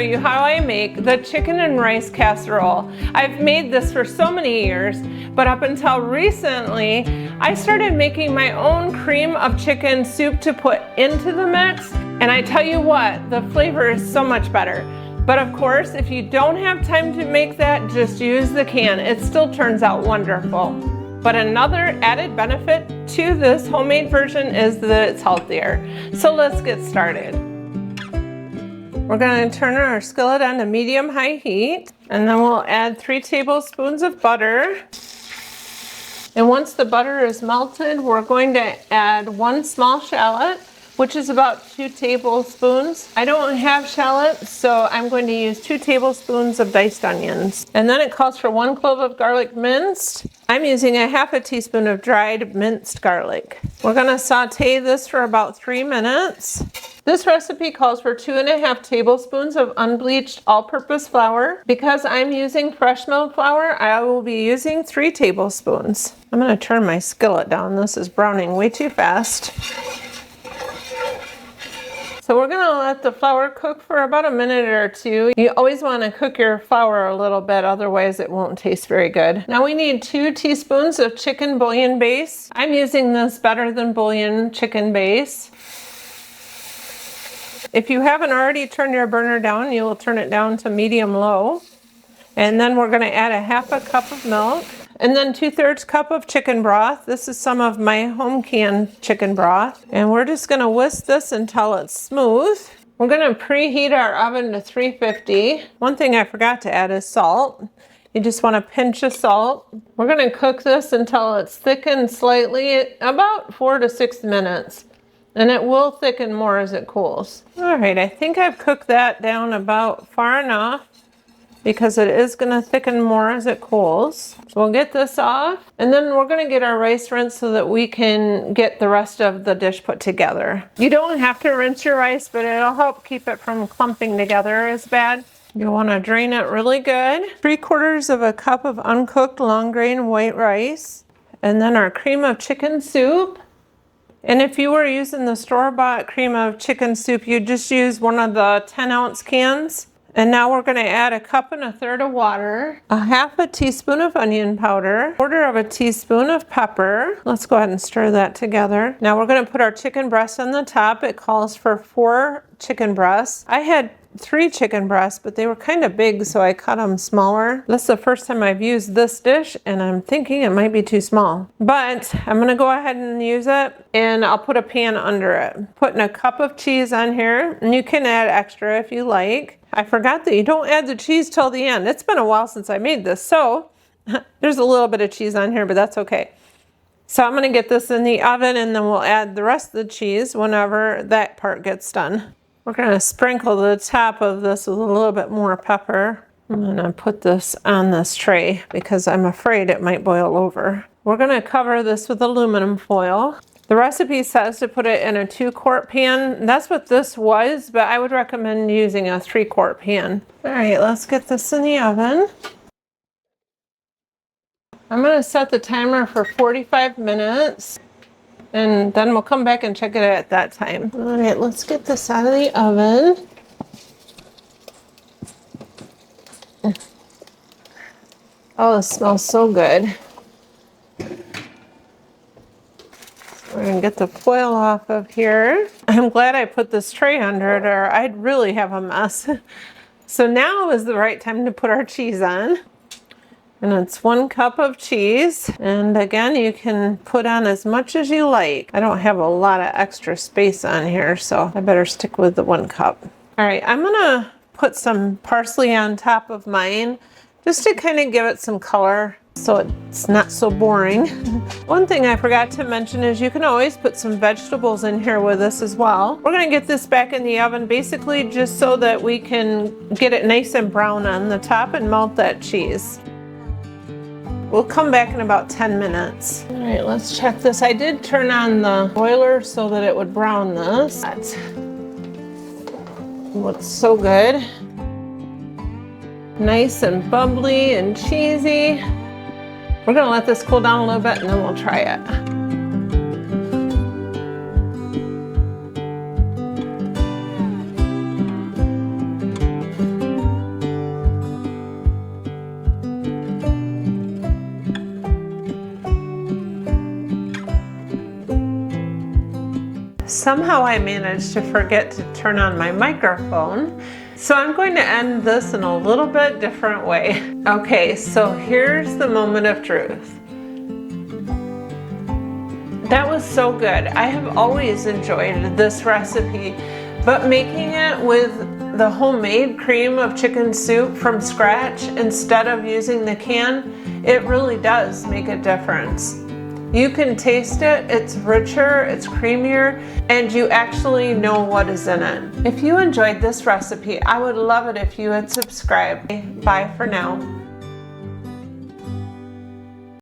you how I make the chicken and rice casserole. I've made this for so many years, but up until recently, I started making my own cream of chicken soup to put into the mix, and I tell you what, the flavor is so much better. But of course, if you don't have time to make that, just use the can. It still turns out wonderful. But another added benefit to this homemade version is that it's healthier. So let's get started. We're going to turn our skillet on to medium-high heat, and then we'll add 3 tablespoons of butter. And once the butter is melted, we're going to add 1 small shallot, which is about 2 tablespoons. I don't have shallots, so I'm going to use 2 tablespoons of diced onions. And then it calls for 1 clove of garlic minced. I'm using a half a teaspoon of dried minced garlic. We're gonna saute this for about 3 minutes. This recipe calls for 2.5 tablespoons of unbleached all-purpose flour. Because I'm using fresh milled flour, I will be using 3 tablespoons. I'm gonna turn my skillet down. This is browning way too fast. So we're gonna let the flour cook for about a minute or 2. You always wanna cook your flour a little bit, otherwise it won't taste very good. Now we need 2 teaspoons of chicken bouillon base. I'm using this Better Than Bouillon chicken base. If you haven't already turned your burner down, you will turn it down to medium-low. And then we're gonna add a half a cup of milk. And then 2/3 cup of chicken broth. This is some of my home canned chicken broth. And we're just gonna whisk this until it's smooth. We're gonna preheat our oven to 350. One thing I forgot to add is salt. You just want a pinch of salt. We're gonna cook this until it's thickened slightly, about 4 to 6 minutes. And it will thicken more as it cools. All right, I think I've cooked that down about far enough, because it is gonna thicken more as it cools. So we'll get this off, and then we're gonna get our rice rinsed so that we can get the rest of the dish put together. You don't have to rinse your rice, but it'll help keep it from clumping together as bad. You'll wanna drain it really good. 3/4 of a cup of uncooked long grain white rice, and then our cream of chicken soup. And if you were using the store-bought cream of chicken soup, you just use one of the 10-ounce cans. And now we're gonna add 1.25 cups of water, a half a teaspoon of onion powder, 1/4 teaspoon of pepper. Let's go ahead and stir that together. Now we're gonna put our chicken breast on the top. It calls for 4 chicken breasts. I had 3 chicken breasts, but they were kind of big, so I cut them smaller. This is the first time I've used this dish, and I'm thinking it might be too small. But I'm gonna go ahead and use it, and I'll put a pan under it. Putting a cup of cheese on here, and you can add extra if you like. I forgot that you don't add the cheese till the end. It's been a while since I made this, so there's a little bit of cheese on here, but that's okay. So I'm gonna get this in the oven, and then we'll add the rest of the cheese whenever that part gets done. We're gonna sprinkle the top of this with a little bit more pepper. I'm gonna put this on this tray because I'm afraid it might boil over. We're gonna cover this with aluminum foil. The recipe says to put it in a 2-quart pan. That's what this was, but I would recommend using a 3-quart pan. All right, let's get this in the oven. I'm gonna set the timer for 45 minutes. And then we'll come back and check it at that time. All right, let's get this out of the oven. Oh, it smells so good. So we're gonna get the foil off of here. I'm glad I put this tray under it, or I'd really have a mess. So now is the right time to put our cheese on. And it's 1 cup of cheese. And again, you can put on as much as you like. I don't have a lot of extra space on here, so I better stick with the 1 cup. All right, I'm gonna put some parsley on top of mine just to kind of give it some color so it's not so boring. One thing I forgot to mention is you can always put some vegetables in here with this as well. We're gonna get this back in the oven basically just so that we can get it nice and brown on the top and melt that cheese. We'll come back in about 10 minutes. All right, let's check this. I did turn on the boiler so that it would brown this. That looks so good. Nice and bubbly and cheesy. We're gonna let this cool down a little bit and then we'll try it. somehow I managed to forget to turn on my microphone. So I'm going to end this in a little bit different way. Okay, so here's the moment of truth. That was so good. I have always enjoyed this recipe, but making it with the homemade cream of chicken soup from scratch instead of using the can, it really does make a difference. You can taste it, it's richer, it's creamier, and you actually know what is in it. If you enjoyed this recipe, I would love it if you would subscribe. Bye for now.